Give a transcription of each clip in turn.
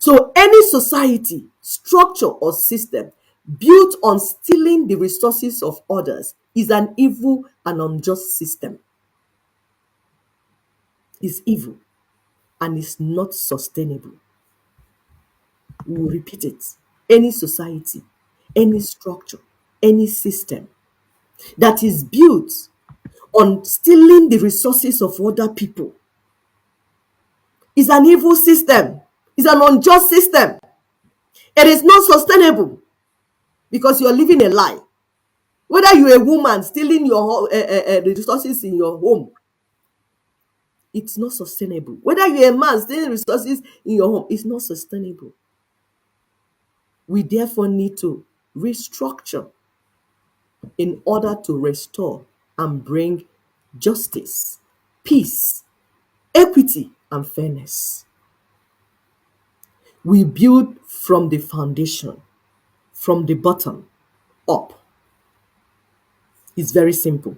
So any society, structure, or system built on stealing the resources of others is an evil and unjust system. It's evil and it's not sustainable. We will repeat it. Any society, any structure, any system that is built on stealing the resources of other people is an evil system. It's an unjust system. It is not sustainable because you are living a lie. Whether you're a woman stealing the resources in your home, it's not sustainable. Whether you're a man stealing resources in your home, it's not sustainable. We therefore need to restructure in order to restore and bring justice, peace, equity, and fairness. We build from the foundation, from the bottom up. It's very simple.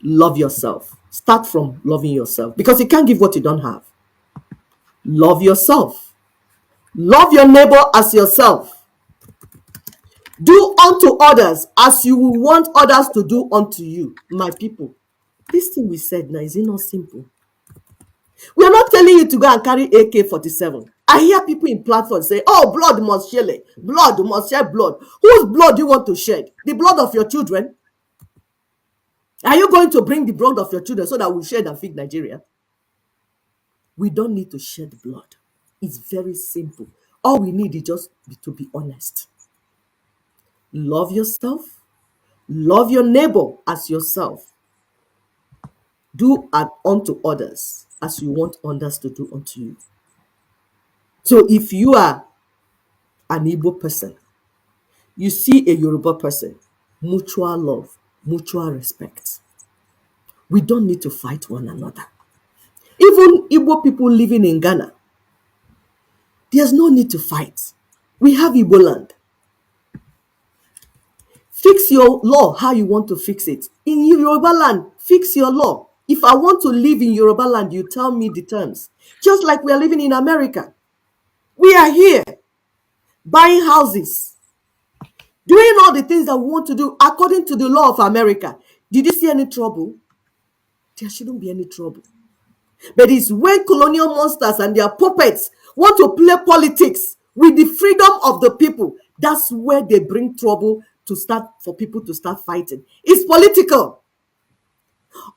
Love yourself. Start from loving yourself because you can't give what you don't have. Love yourself. Love your neighbor as yourself. Do unto others as you will want others to do unto you, my people. This thing we said now, is it not simple? We are not telling you to go and carry AK-47. I hear people in platforms say, oh, blood must shed. Blood must shed blood. Whose blood do you want to shed? The blood of your children? Are you going to bring the blood of your children so that we shed and feed Nigeria? We don't need to shed blood. It's very simple. All we need is just to be honest. Love yourself. Love your neighbor as yourself. Do unto others as you want others to do unto you. So if you are an Igbo person, you see a Yoruba person, mutual love, mutual respect. We don't need to fight one another. Even Igbo people living in Ghana, there's no need to fight. We have Igbo land. Fix your law how you want to fix it. In Yoruba land, fix your law. If I want to live in Yoruba land, you tell me the terms. Just like we are living in America. We are here buying houses, doing all the things that we want to do according to the law of America. Did you see any trouble? There shouldn't be any trouble. But it's when colonial monsters and their puppets want to play politics with the freedom of the people. That's where they bring trouble for people to start fighting. It's political.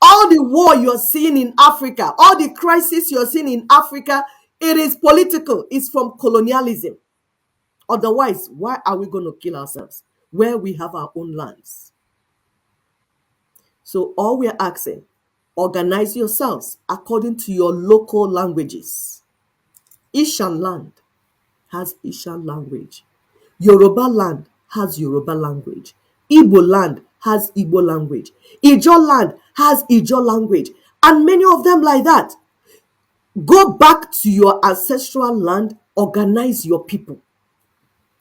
All the war you're seeing in Africa, all the crisis you're seeing in Africa, it is political. It's from colonialism. Otherwise, why are we going to kill ourselves where we have our own lands? So all we're asking, organize yourselves according to your local languages. Ishan land has Ishan language. Yoruba land has Yoruba language. Igbo land has Igbo language. Ijaw land has Ijaw language. And many of them like that. Go back to your ancestral land, organize your people.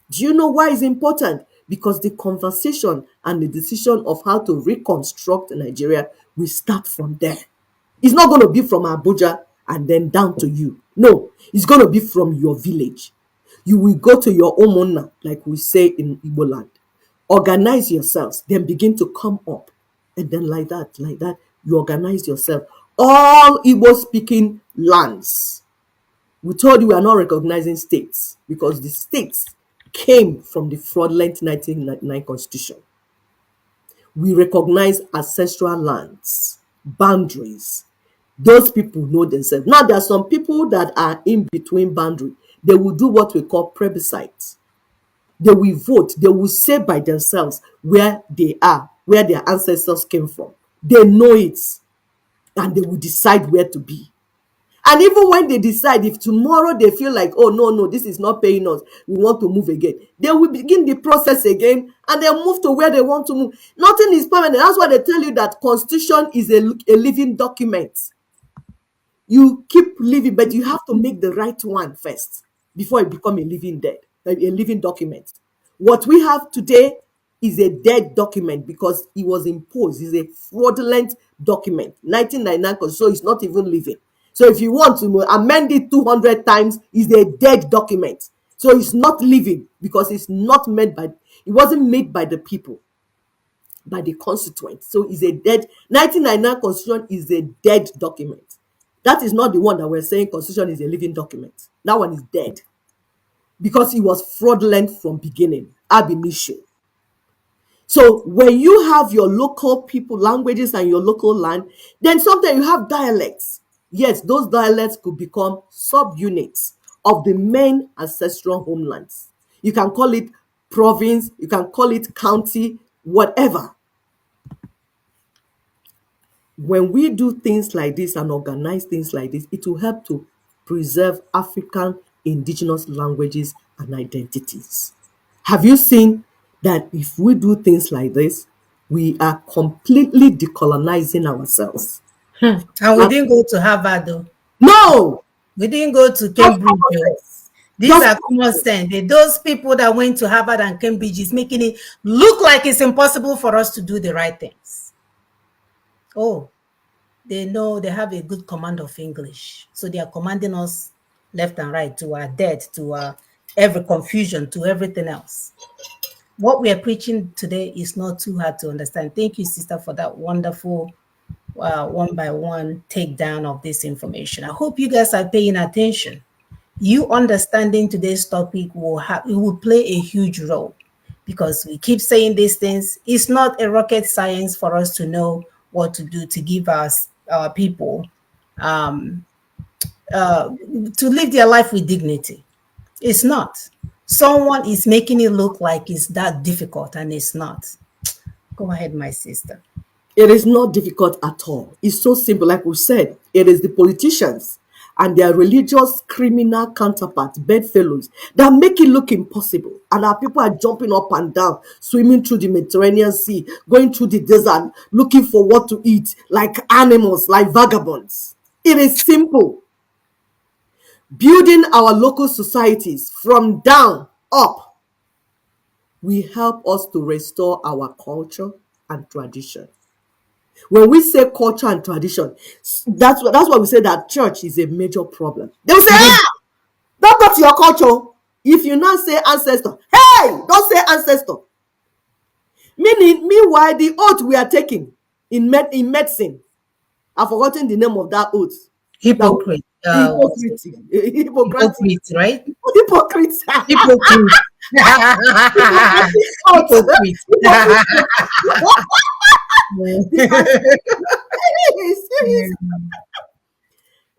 Do you know why it's important? Because the conversation and the decision of how to reconstruct Nigeria will start from there. It's not going to be from Abuja and then down to you. No, it's going to be from your village. You will go to your omona, like we say in Igbo land. Organize yourselves, then begin to come up. And then like that, you organize yourself. All Igbo-speaking lands. We told you we are not recognizing states because the states came from the fraudulent 1999 constitution. We recognize ancestral lands, boundaries. Those people know themselves. Now, there are some people that are in between boundary. They will do what we call plebiscite. They will vote. They will say by themselves where they are, where their ancestors came from. They know it. And they will decide where to be. And even when they decide, if tomorrow they feel like, oh, no, this is not paying us, we want to move again, they will begin the process again and they'll move to where they want to move. Nothing is permanent. That's why they tell you that constitution is a living document. You keep living, but you have to make the right one first before it becomes a living document. What we have today is a dead document because it was imposed. It's a fraudulent document. 1999 constitution is not even living. So if you want to amend it 200 times, it's a dead document. So it's not living because it's not made by, it wasn't made by the people, by the constituent. So it's a dead, 1999 constitution is a dead document. That is not the one that we're saying constitution is a living document. That one is dead because it was fraudulent from beginning, ab initio. So when you have your local people, languages, and your local land, then sometimes you have dialects. Yes, those dialects could become subunits of the main ancestral homelands. You can call it province, you can call it county, whatever. When we do things like this and organize things like this, it will help to preserve African indigenous languages and identities. Have you seen that if we do things like this, we are completely decolonizing ourselves? And we didn't go to Harvard though. No, We didn't go to just Cambridge common though. sense. These Just are common sense. Those people that went to Harvard and Cambridge is making it look like it's impossible for us to do the right things. Oh, they know they have a good command of English. So they are commanding us left and right to our death, to every confusion, to everything else. What we are preaching today is not too hard to understand. Thank you, sister, for that wonderful one by one takedown of this information. I hope you guys are paying attention. You understanding today's topic will play a huge role because we keep saying these things. It's not a rocket science for us to know what to do to give us people to live their life with dignity. It's not. Someone is making it look like it's that difficult, and it's not. Go ahead, my sister. it is not difficult at all. It's so simple. Like we said, it is the politicians and their religious criminal counterparts, bedfellows, that make it look impossible. And our people are jumping up and down, swimming through the Mediterranean Sea, going through the desert, looking for what to eat, like animals, like vagabonds. It is simple. Building our local societies from down up will help us to restore our culture and tradition. When we say culture and tradition, that's why we say that church is a major problem. They will say, don't go to your culture. If you now say ancestor, hey, don't say ancestor. Meanwhile, the oath we are taking in medicine, I've forgotten the name of that oath. Hypocrite. Hippocratic. Hypocrite, right? Hypocrite. Hypocrite. Hippocratic oath. Hypocrite. Serious.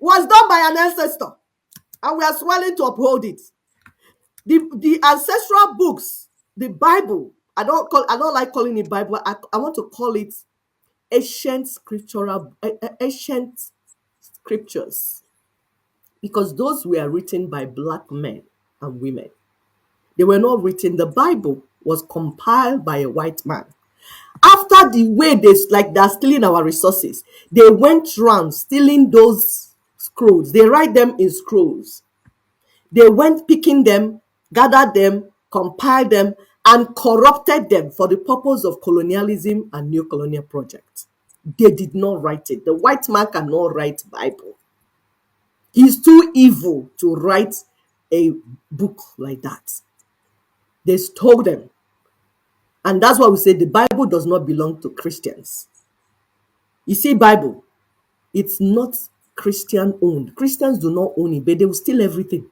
Was done by an ancestor, and we are swelling to uphold it. The ancestral books, the Bible, I don't like calling it Bible. I want to call it ancient scriptures, because those were written by black men and women. They were not written. The Bible was compiled by a white man. After the way they're stealing our resources, they went around stealing those scrolls. They write them in scrolls. They went picking them, gathered them, compiled them, and corrupted them for the purpose of colonialism and new colonial projects. They did not write it. The white man cannot write Bible. He's too evil to write a book like that. They stole them. And that's why we say the Bible does not belong to Christians. You see, Bible, it's not Christian owned. Christians do not own it, but they will steal everything.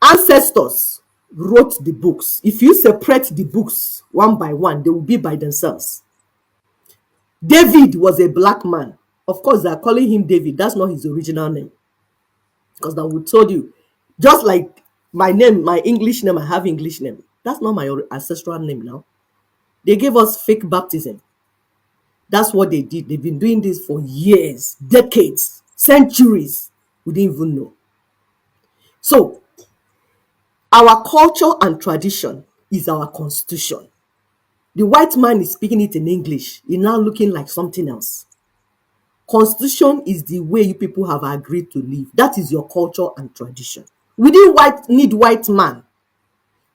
Ancestors wrote the books. If you separate the books one by one, they will be by themselves. David was a black man. Of course, they are calling him David. That's not his original name. Because I would told you, just like my name, my English name, I have English name. That's not my ancestral name now. They gave us fake baptism. That's what they did. They've been doing this for years, decades, centuries. We didn't even know. So, our culture and tradition is our constitution. The white man is speaking it in English. It's now looking like something else. Constitution is the way you people have agreed to live. That is your culture and tradition. We didn't need white man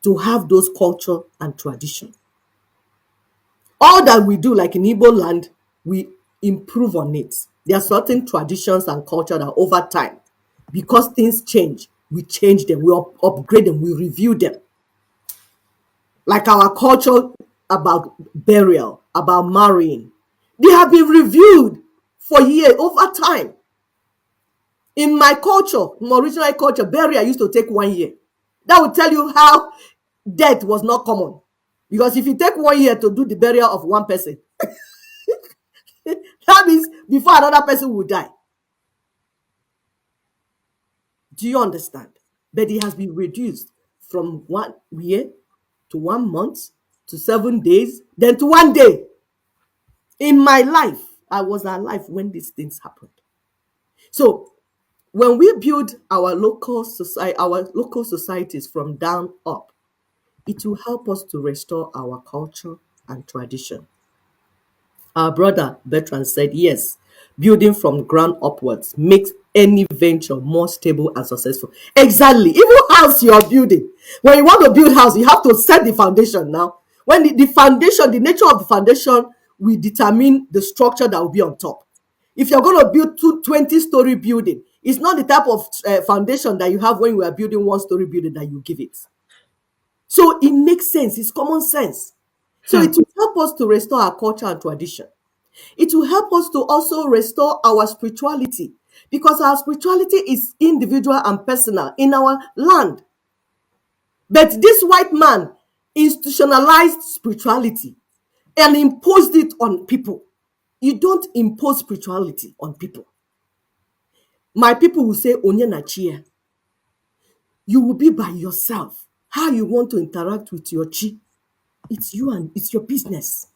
to have those culture and tradition. All that we do, like in Igbo land, we improve on it. There are certain traditions and culture that over time, because things change, we change them, we upgrade them, we review them. Like our culture about burial, about marrying, they have been reviewed for years, over time. In my culture, my original culture, burial used to take 1 year. That would tell you how death was not common. Because if you take 1 year to do the burial of one person, that means before another person will die. Do you understand? But it has been reduced from 1 year to 1 month to 7 days, then to 1 day. In my life, I was alive when these things happened. So when we build our local societies from down up, it will help us to restore our culture and tradition. Our brother Bertrand said, yes, building from ground upwards makes any venture more stable and successful. Exactly. Even house you are building. When you want to build house, you have to set the foundation now. When the foundation, the nature of the foundation will determine the structure that will be on top. If you're going to build 20-story building, it's not the type of foundation that you have when you are building 1-story building that you give it. So it makes sense. It's common sense. So Hmm. it will help us to restore our culture and tradition. It will help us to also restore our spirituality, because our spirituality is individual and personal in our land. But this white man institutionalized spirituality and imposed it on people. You don't impose spirituality on people. My people will say, Onye na chia. You will be by yourself. How you want to interact with your chi, it's you and it's your business.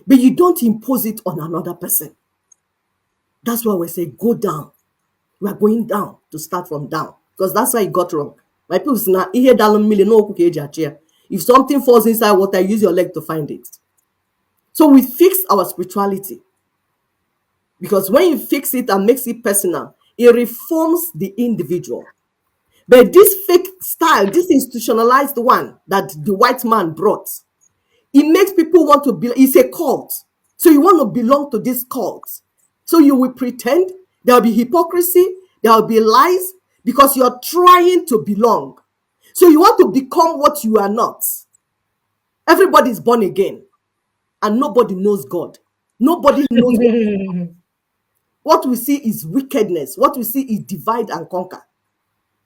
But you don't impose it on another person. That's why we say go down. We are going down to start from down, because that's why it got wrong. My people say, "Na ihe dalụ mmiri n'okwu ka eji achị ya." If something falls inside water, use your leg to find it. So we fix our spirituality, because when you fix it and makes it personal, it reforms the individual. But this fake style, this institutionalized one that the white man brought, it makes people want to be, it's a cult. So you want to belong to this cult. So you will pretend, there will be hypocrisy, there will be lies, because you're trying to belong. So you want to become what you are not. Everybody is born again, and nobody knows God. Nobody knows what we see is wickedness. What we see is divide and conquer.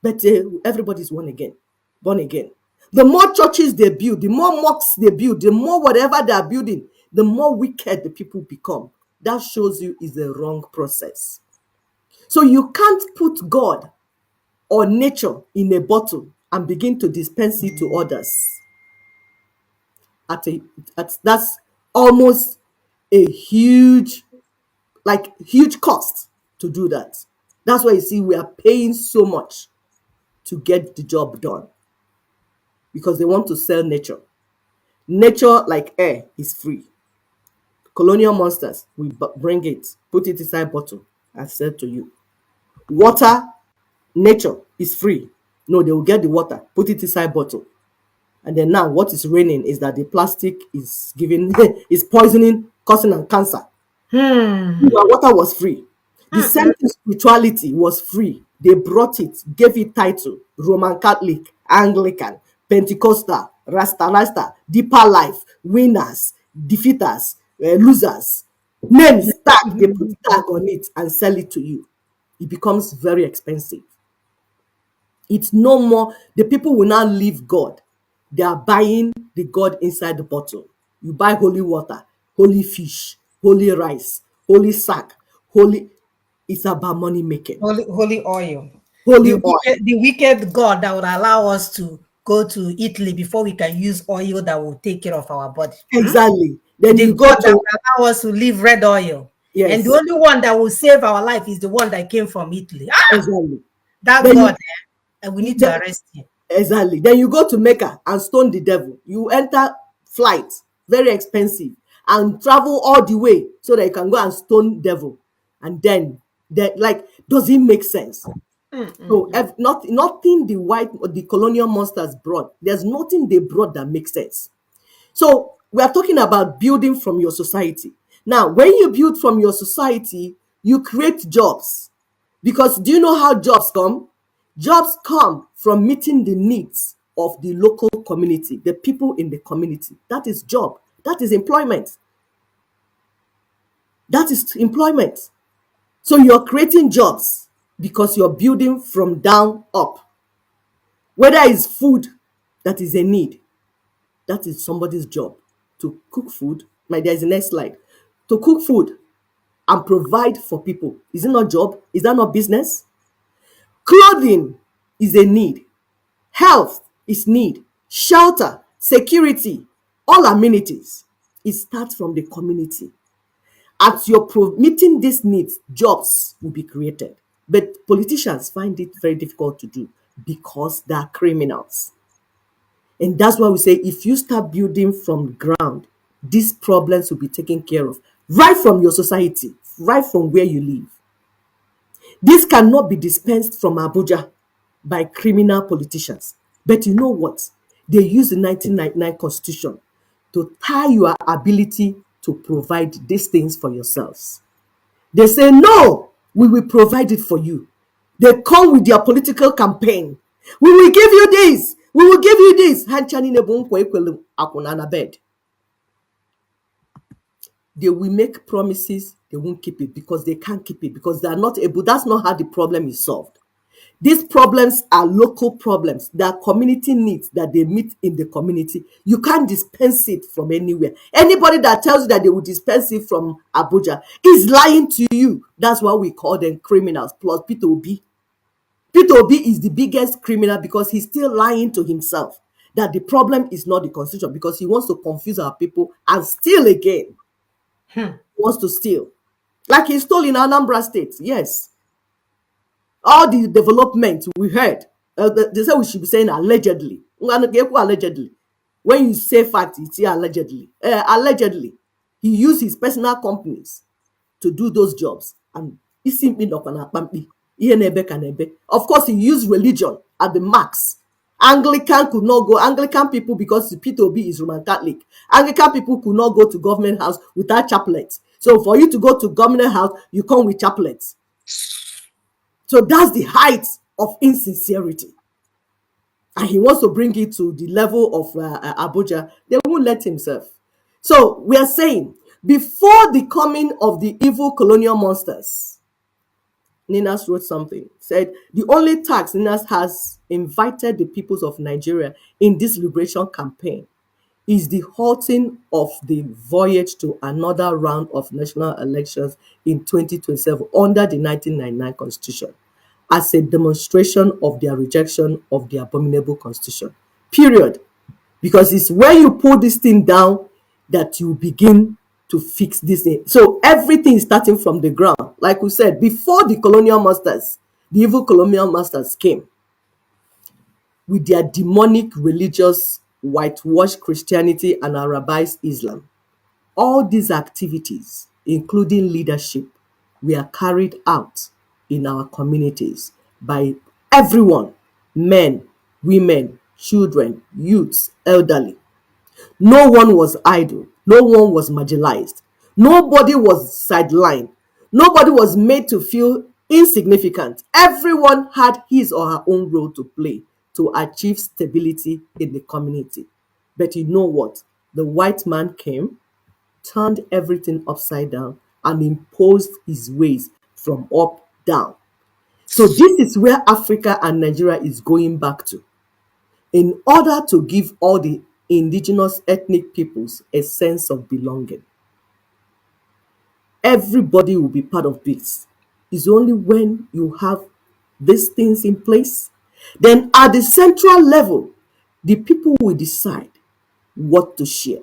But everybody is born again. Born again. The more churches they build, the more mosques they build, the more whatever they are building, the more wicked the people become. That shows you is a wrong process. So you can't put God or nature in a bottle and begin to dispense it to others. That's almost a huge, huge cost to do that. That's why you see we are paying so much to get the job done, because they want to sell nature. Nature, like air, is free. Colonial monsters, we bring it, put it inside bottle, and sell to you. Water, nature is free. No, they will get the water, put it inside bottle. And then now what is raining is that the plastic is giving is poisoning, causing cancer. Hmm. Your water was free. The same thing, spirituality was free. They brought it, gave it title: Roman Catholic, Anglican, Pentecostal, Rasta, Deeper Life, Winners, Defeaters, Losers. Names tag, they put tag on it and sell it to you. It becomes very expensive. It's no more, the people will now leave God. They are buying the God inside the bottle. You buy holy water, holy fish, holy rice, holy sack, holy. It's about money making. Holy oil. Holy oil. The wicked God that would allow us to go to Italy before we can use oil that will take care of our body. Hmm? Exactly. Then The you go God that to, will allow us to live red oil. And the yes, only one that will save our life is the one that came from Italy. Ah, exactly. that Then God, you, and we need to then, arrest him. exactly. Then you go to Mecca and stone the devil. You enter flight, very expensive, and travel all the way so that you can go and stone devil. And then, does it make sense? So nothing the colonial monsters brought. There's nothing they brought that makes sense. So we are talking about building from your society. Now, when you build from your society, You create jobs. Because do you know how jobs come? Jobs come from meeting the needs of the local community, the people in the community. That is job. That is employment. That is employment. So you're creating jobs because you're building from down up. Whether it's food that is a need, that is somebody's job to cook food. There's the next slide. To cook food and provide for people. Is it not job? Is that not business? Clothing is a need. Health is need. Shelter, security, all amenities. It starts from the community. As you're meeting these needs, jobs will be created. But politicians find it very difficult to do because they are criminals. And that's why we say if you start building from ground, these problems will be taken care of right from your society, right from where you live. This cannot be dispensed from Abuja by criminal politicians. But you know what? They use the 1999 Constitution to tie your ability to provide these things for yourselves. They say, no, we will provide it for you. They come with their political campaign. We will give you this. We will give you this. Bed. They will make promises, they won't keep it because they can't keep it because they are not able. That's not how the problem is solved. These problems are local problems. They are community needs that they meet in the community. You can't dispense it from anywhere. Anybody that tells you that they will dispense it from Abuja is lying to you. That's why we call them criminals, plus Peter Obi. Peter Obi is the biggest criminal because he's still lying to himself that the problem is not the constitution because he wants to confuse our people and steal again. He wants to steal. Like he stole in Anambra State, yes. All the development we heard, they say we should be saying allegedly. Allegedly. When you say fact, it's allegedly. Allegedly. He used his personal companies to do those jobs. And he simply not gonna pampi. Of course, he used religion at the max. Anglican could not go. Anglican people, because Peter Obi is Roman Catholic, Anglican people could not go to government house without chaplets. So for you to go to government house, you come with chaplets. So that's the height of insincerity. And he wants to bring it to the level of Abuja. They won't let himself. So we are saying, before the coming of the evil colonial monsters, Ninas wrote something, said, the only tax Ninas has invited the peoples of Nigeria in this liberation campaign is the halting of the voyage to another round of national elections in 2027 under the 1999 Constitution as a demonstration of their rejection of the abominable Constitution. Period. Because it's when you pull this thing down that you begin to fix this thing. So everything is starting from the ground. Like we said, before the colonial masters, the evil colonial masters came with their demonic religious whitewashed Christianity and Arabized Islam. All these activities, including leadership, were carried out in our communities by everyone, men, women, children, youths, elderly. No one was idle. No one was marginalized. Nobody was sidelined. Nobody was made to feel insignificant. Everyone had his or her own role to play to achieve stability in the community. But you know what? The white man came, turned everything upside down, and imposed his ways from up down. So this is where Africa and Nigeria is going back to, in order to give all the indigenous ethnic peoples a sense of belonging. Everybody will be part of this. It's only when you have these things in place, then at the central level, the people will decide what to share,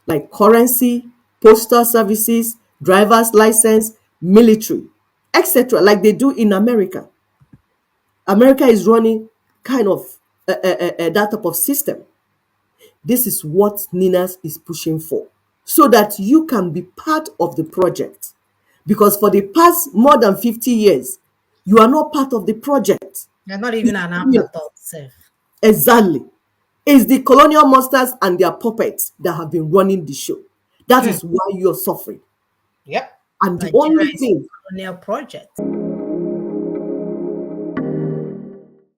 like currency, postal services, driver's license, military, etc., like they do in America. America is running kind of that type of system. This is what Ninas is pushing for, so that you can be part of the project. Because for the past more than 50 years, you are not part of the project. They're not even It's an criminal. afterthought, self. Exactly. It's the colonial monsters and their puppets that have been running the show. That is why you're suffering. Yep. And the Nigeria only is thing a colonial project.